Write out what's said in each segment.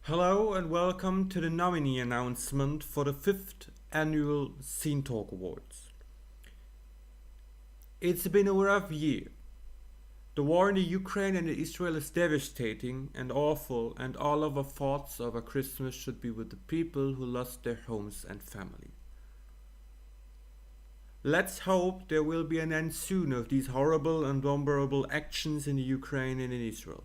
Hello and welcome to the nominee announcement for the 5th Annual Scene Talk Awards. It's been a rough year. The war in the Ukraine and Israel is devastating and awful, and all of our thoughts over Christmas should be with the people who lost their homes and family. Let's hope there will be an end soon of these horrible and unbearable actions in the Ukraine and in Israel.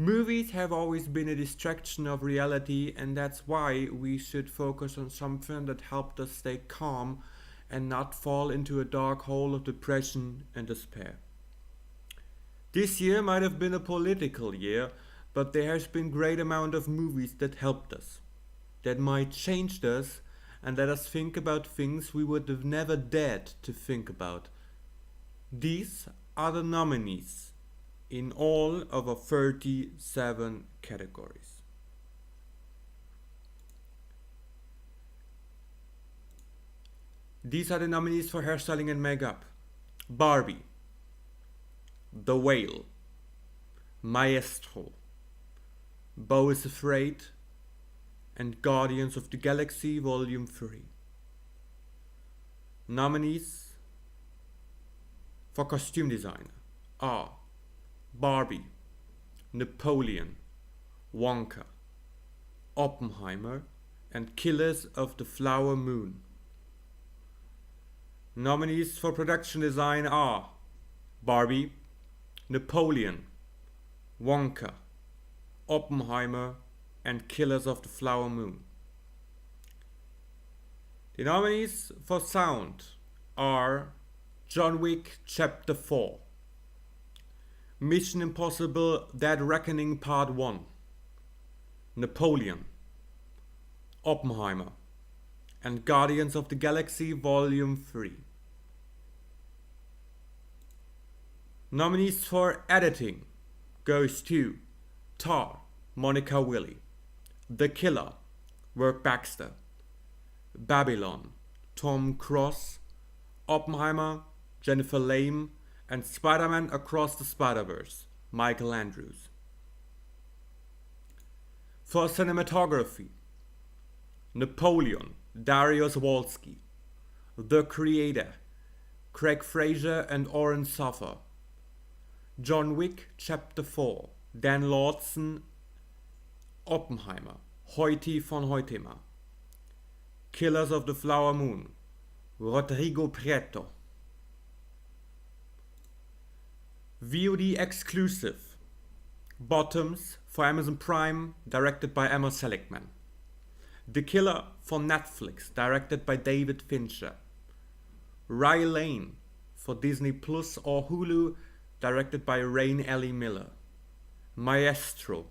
Movies have always been a distraction of reality, and that's why we should focus on something that helped us stay calm and not fall into a dark hole of depression and despair. This year might have been a political year, but there has been great amount of movies that helped us, that might changed us and let us think about things we would have never dared to think about. These are the nominees in all of our 37 categories. These are the nominees for hairstyling and makeup: Barbie, The Whale, Maestro, Beau is Afraid, and Guardians of the Galaxy Volume 3. Nominees for costume design are Barbie, Napoleon, Wonka, Oppenheimer, and Killers of the Flower Moon. Nominees for production design are Barbie, Napoleon, Wonka, Oppenheimer, and Killers of the Flower Moon. The nominees for sound are John Wick Chapter 4, Mission Impossible Dead Reckoning Part 1, Napoleon, Oppenheimer, and Guardians of the Galaxy Volume 3. Nominees for editing goes to Tar, Monica Willi, The Killer, Work Baxter, Babylon, Tom Cross, Oppenheimer, Jennifer Lame, and Spider-Man Across the Spider-Verse, Michael Andrews. For cinematography, Napoleon, Dariusz Wolski, The Creator, Craig Fraser and Oren Suffer, John Wick Chapter 4, Dan Lawson, Oppenheimer, Hoyte von Hoytema, Killers of the Flower Moon, Rodrigo Prieto. VOD exclusive: Bottoms for Amazon Prime, directed by Emma Seligman. The Killer for Netflix, directed by David Fincher. Rye Lane for Disney Plus or Hulu, directed by Rain Ellie Miller. Maestro,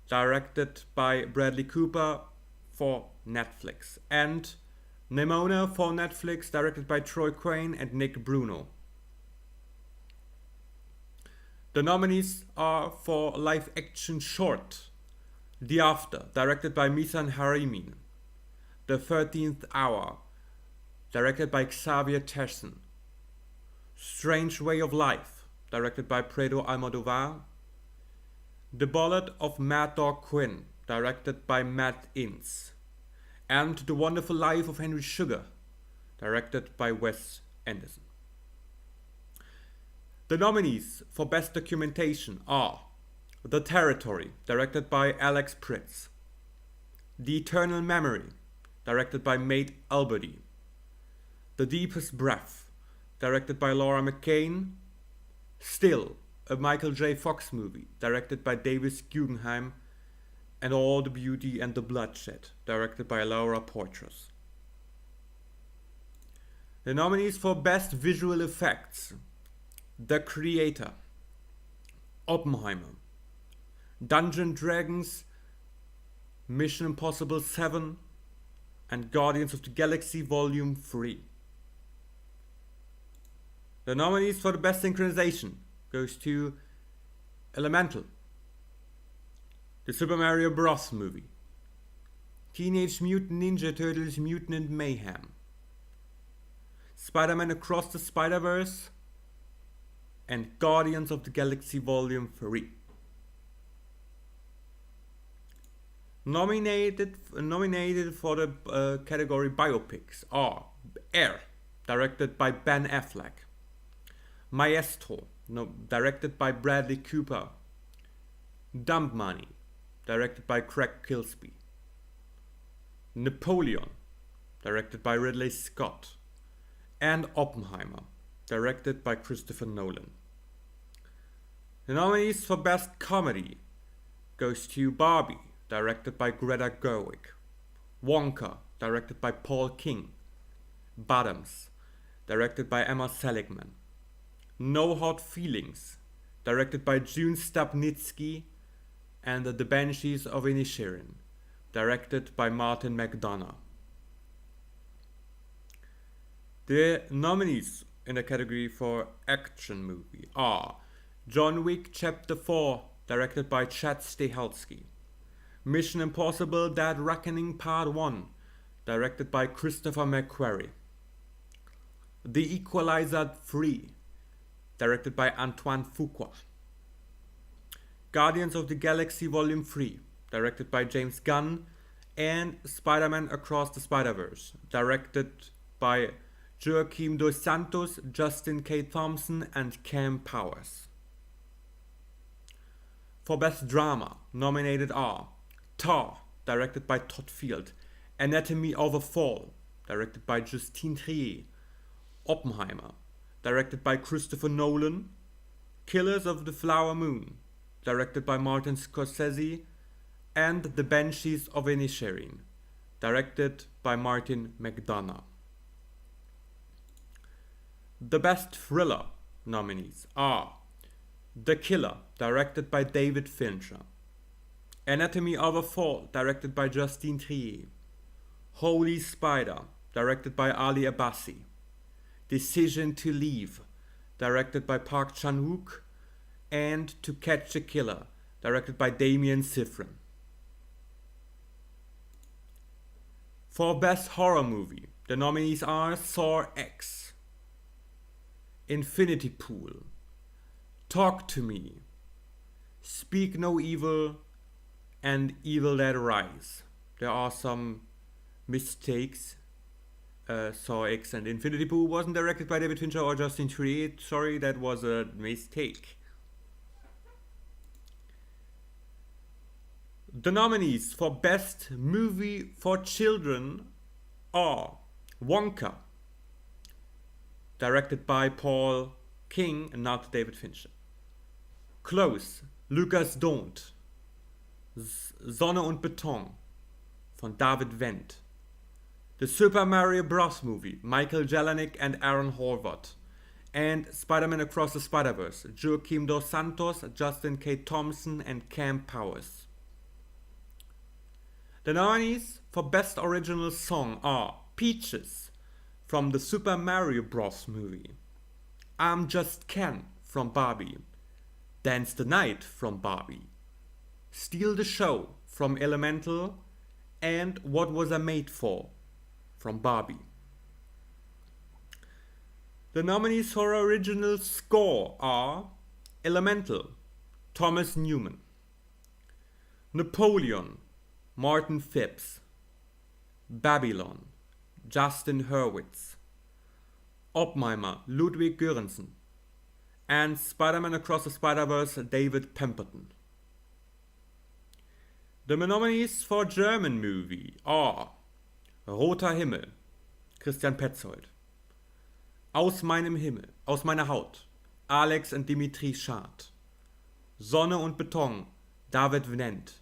directed by Bradley Cooper for Netflix. And Nimona for Netflix, directed by Troy Crane and Nick Bruno. The nominees are for live action short: The After, directed by Misan Harimin. The 13th Hour, directed by Xavier Terson. Strange Way of Life, directed by Pedro Almodovar. The Ballad of Mad Dog Quinn, directed by Matt Ince. And The Wonderful Life of Henry Sugar, directed by Wes Anderson. The nominees for Best Documentation are The Territory, directed by Alex Pritz. The Eternal Memory, directed by Mate Alberti. The Deepest Breath, directed by Laura McCain. Still, a Michael J. Fox movie, directed by Davis Guggenheim. And All the Beauty and the Bloodshed, directed by Laura Poitras. The nominees for Best Visual Effects: The Creator, Oppenheimer, Dungeons & Dragons, Mission Impossible 7, and Guardians of the Galaxy Volume 3. The nominees for the Best Synchronization goes to Elemental, the Super Mario Bros. Movie, Teenage Mutant Ninja Turtles Mutant Mayhem, Spider-Man Across the Spider-Verse, and Guardians of the Galaxy Volume 3. Nominated for the category biopics are Air, directed by Ben Affleck; Maestro, directed by Bradley Cooper; Dump Money, directed by Craig Kilsby; Napoleon, directed by Ridley Scott; and Oppenheimer, directed by Christopher Nolan. The nominees for Best Comedy goes to Barbie, directed by Greta Gerwig; Wonka, directed by Paul King; Bottoms, directed by Emma Seligman; No Hard Feelings, directed by June Stupnitsky; and The Banshees of Inisherin, directed by Martin McDonagh. The nominees in the category for Action Movie are John Wick Chapter 4, directed by Chad Stahelski; Mission Impossible Dead Reckoning Part 1, directed by Christopher McQuarrie; The Equalizer 3, directed by Antoine Fuqua; Guardians of the Galaxy Volume 3, directed by James Gunn; and Spider-Man Across the Spider-Verse, directed by Joaquim dos Santos, Justin K. Thompson, and Cam Powers. For Best Drama, nominated are Tar, directed by Todd Field; Anatomy of a Fall, directed by Justine Triet; Oppenheimer, directed by Christopher Nolan; Killers of the Flower Moon, directed by Martin Scorsese; and The Banshees of Inisherin, directed by Martin McDonagh. The Best Thriller nominees are The Killer, directed by David Fincher; Anatomy of a Fall, directed by Justine Triet; Holy Spider, directed by Ali Abbasi; Decision to Leave, directed by Park Chan-wook; and To Catch a Killer, directed by Damien Sifrin. For Best Horror Movie, the nominees are Saw X, Infinity Pool, Talk to Me, Speak No Evil, and Evil Dead Rise. There are some mistakes. Saw X and Infinity Pool wasn't directed by David Fincher or Justin Triet. Sorry, that was a mistake. The nominees for Best Movie for Children are Wonka, directed by Paul King and not David Fincher; Close, Lucas Don't; Sonne und Beton von David Wendt; The Super Mario Bros. Movie, Michael Jelenic and Aaron Horvath; and Spider-Man Across the Spider-Verse, Joaquim dos Santos, Justin K. Thompson, and Cam Powers. The nominees for Best Original Song are Peaches from the Super Mario Bros. Movie, I'm Just Ken from Barbie, Dance the Night from Barbie, Steal the Show from Elemental, and What Was I Made For from Barbie. The nominees for Original Score are Elemental, Thomas Newman; Napoleon, Martin Phipps; Babylon, Justin Hurwitz; Oppenheimer, Ludwig Göransson; and Spider-Man Across the Spider-Verse, David Pemberton. The nominees for German movie are Roter Himmel, Christian Petzold; Aus meinem Himmel, aus meiner Haut, Alex und Dimitri Schad; Sonne und Beton, David Wendt;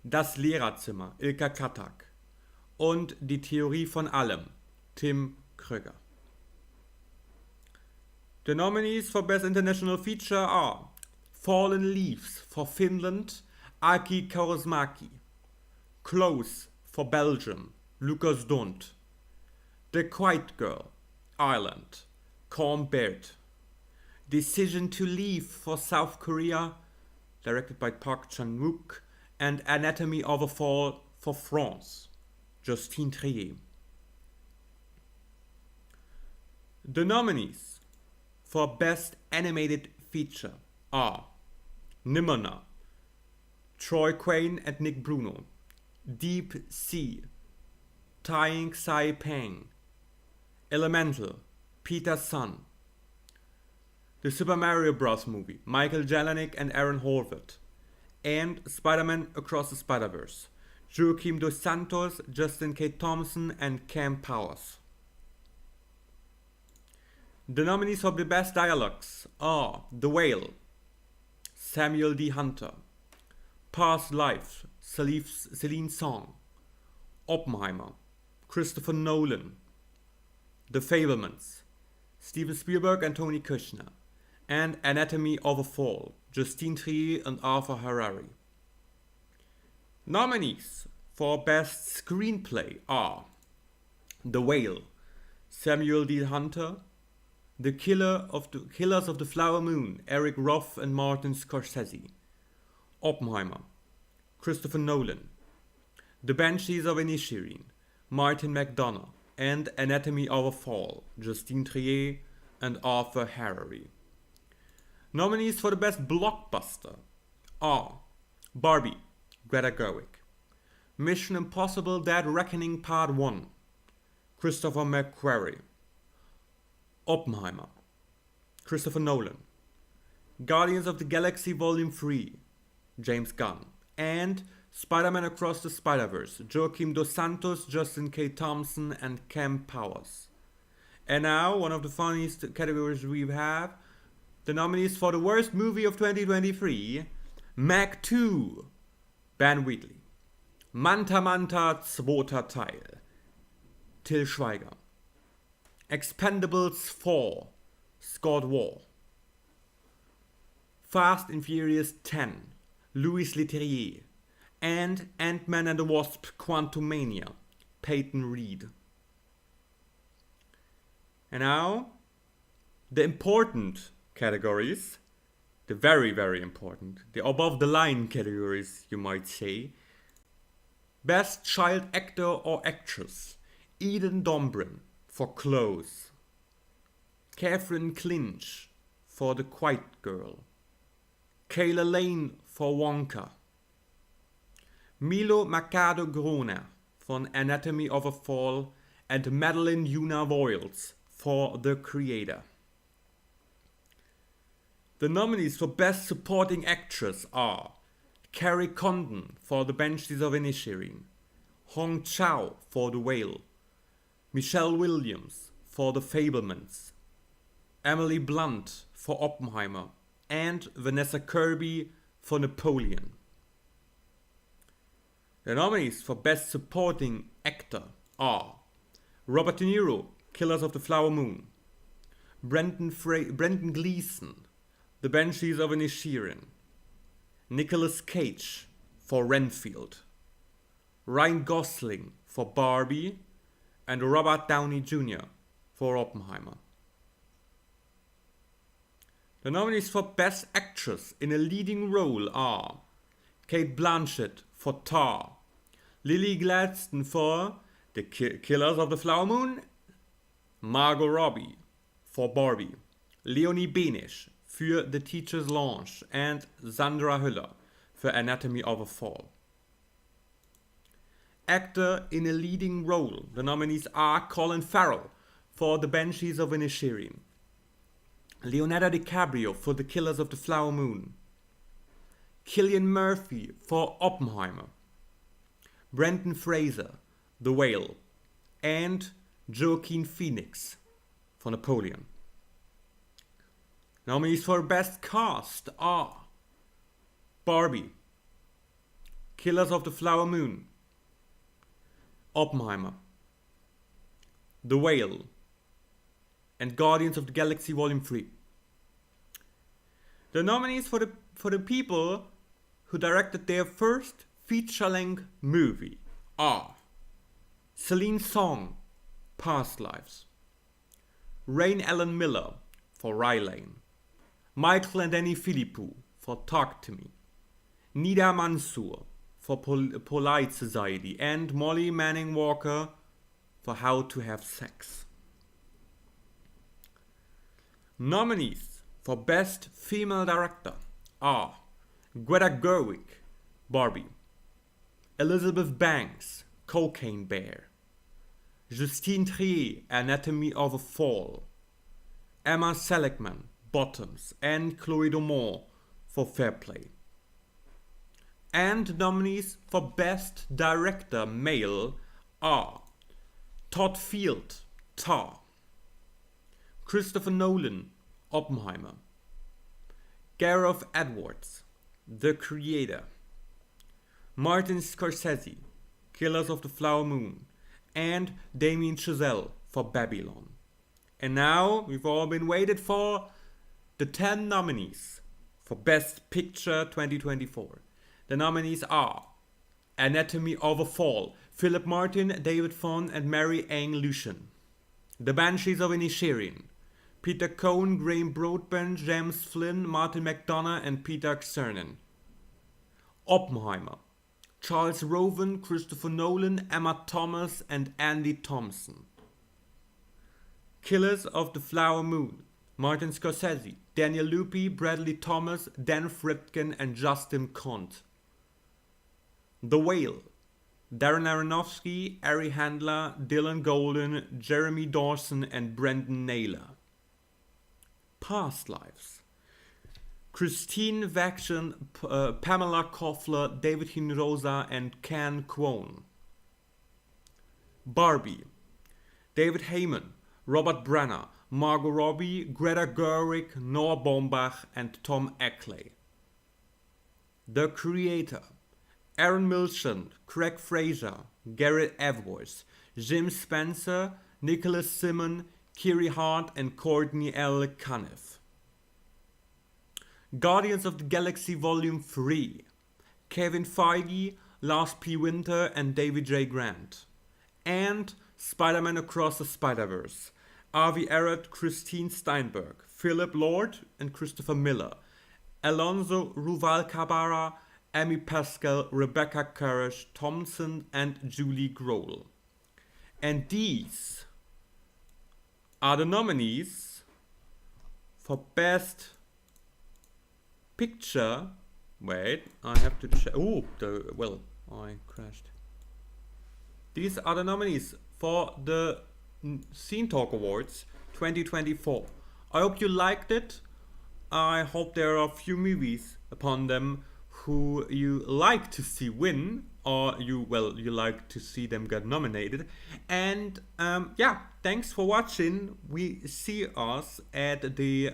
Das Lehrerzimmer, Ilka Katak; und Die Theorie von allem, Tim Kröger. The nominees for Best International Feature are Fallen Leaves for Finland, Aki Kaurismäki; Close for Belgium, Lucas Dont; The Quiet Girl, Ireland, Colm Baird; Decision to Leave for South Korea, directed by Park Chan-wook; and Anatomy of a Fall for France, Justine Triet. The nominees for Best Animated Feature are Nimona, Troy Quane and Nick Bruno, Deep Sea, Tying Sai Peng, Elemental, Peter Sun, the Super Mario Bros. Movie, Michael Jelenic and Aaron Horvath, and Spider-Man Across the Spider-Verse, Joaquim Dos Santos, Justin K. Thompson, and Cam Powers. The nominees for the best dialogues are The Whale, Samuel D. Hunter, Past Lives, Celine Song, Oppenheimer, Christopher Nolan, The Fabelmans, Steven Spielberg and Tony Kushner, and Anatomy of a Fall, Justine Triet and Arthur Harari. Nominees for Best Screenplay are The Whale, Samuel D. Hunter, The Killers of the Flower Moon, Eric Roth and Martin Scorsese, Oppenheimer, Christopher Nolan, The Banshees of Inisherin, Martin McDonagh, and Anatomy of a Fall, Justine Triet and Arthur Harari. Nominees for the Best Blockbuster are Barbie, Greta Gerwig, Mission Impossible Dead Reckoning Part 1, Christopher McQuarrie, Oppenheimer, Christopher Nolan, Guardians of the Galaxy Volume 3, James Gunn, and Spider-Man Across the Spider-Verse, Joaquim Dos Santos, Justin K. Thompson, and Cam Powers. And now, one of the funniest categories we have, the nominees for the worst movie of 2023, Meg 2, Ben Wheatley, Manta Manta zweiter Teil, Till Schweiger, Expendables 4, Scott Wall, Fast and Furious 10, Louis Leterrier, and Ant-Man and the Wasp Quantumania, Peyton Reed. And now, the important categories, the very, very important, the above the line categories, you might say. Best Child Actor or Actress, Eden Dombrin for Close, Catherine Clinch for The Quiet Girl, Kayla Lane for Wonka, Milo Mercado Groner for Anatomy of a Fall, and Madeline Yuna Voiles for The Creator. The nominees for Best Supporting Actress are Carrie Condon for The Banshees of Inisherin, Hong Chow for The Whale, Michelle Williams for The Fabelmans, Emily Blunt for Oppenheimer, and Vanessa Kirby for Napoleon. The nominees for Best Supporting Actor are Robert De Niro, Killers of the Flower Moon, Brendan Gleeson, The Banshees of Inisherin, Nicolas Cage for Renfield, Ryan Gosling for Barbie, and Robert Downey Jr. for Oppenheimer. The nominees for Best Actress in a Leading Role are Cate Blanchett for Tar, Lily Gladstone for The Killers of the Flower Moon, Margot Robbie for Barbie, Leonie Benisch für The Teacher's Lounge, and Sandra Hüller für Anatomy of a Fall. Actor in a Leading Role, the nominees are Colin Farrell for The Banshees of Inisherin, Leonardo DiCaprio for The Killers of the Flower Moon, Cillian Murphy for Oppenheimer, Brendan Fraser, The Whale, and Joaquin Phoenix for Napoleon. Nominees for Best Cast are Barbie, Killers of the Flower Moon, Oppenheimer, The Whale, and Guardians of the Galaxy Volume 3. The nominees for the people who directed their first feature-length movie are Celine Song, Past Lives, Rain Allen Miller for Rylane, Michael and Danny Philippou for Talk to Me, Nida Mansour for Polite Society, and Molly Manning Walker for How to Have Sex. Nominees for Best Female Director are Greta Gerwig, Barbie, Elizabeth Banks, Cocaine Bear. Justine Triet, Anatomy of a Fall. Emma Seligman, Bottoms, and Chloe Domont for Fair Play. And nominees for Best Director Male are Todd Field, Tar. Christopher Nolan, Oppenheimer. Gareth Edwards, The Creator. Martin Scorsese, Killers of the Flower Moon. And Damien Chazelle for Babylon. And now, we've all been waited for, the 10 nominees for Best Picture 2024. The nominees are Anatomy of a Fall, Philip Martin, David Fonn, and Mary Ann Lucien. The Banshees of Inisherin, Peter Cohn, Graham Broadbent, James Flynn, Martin McDonagh, and Peter Cernan. Oppenheimer, Charles Roven, Christopher Nolan, Emma Thomas, and Andy Thompson. Killers of the Flower Moon, Martin Scorsese, Daniel Lupi, Bradley Thomas, Dan Friedkin, and Justin Kont. The Whale, Darren Aronofsky, Ari Handler, Dylan Golden, Jeremy Dawson, and Brendan Naylor. Past Lives, Christine Vachon, Pamela Koffler, David Hinojosa, and Ken Kwon. Barbie, David Heyman, Robert Brenner, Margot Robbie, Greta Gerwig, Noah Baumbach, and Tom Eckley. The Creator, Aaron Milchan, Craig Fraser, Garrett Evers, Jim Spencer, Nicholas Simon, Kiri Hart, and Courtney L. Cuniff. Guardians of the Galaxy Volume 3, Kevin Feige, Lars P. Winter, and David J. Grant. And Spider-Man Across the Spider-Verse, Avi Arad, Christine Steinberg, Philip Lord, and Christopher Miller, Alonso Ruvalcabara, Amy Pascal, Rebecca Karish Thompson, and Julie Grohl. And these are the nominees for Best Picture. Wait, I have to check. I crashed. These are the nominees for the Scene Talk Awards 2024. I hope you liked it. I hope there are a few movies upon them who you like to see win, or you like to see them get nominated. And thanks for watching. We see us at the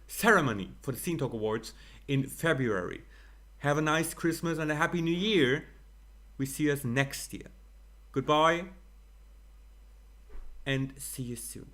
ceremony for the Scene Talk Awards in February. Have a nice Christmas and a Happy New Year. We see us next year. Goodbye and see you soon.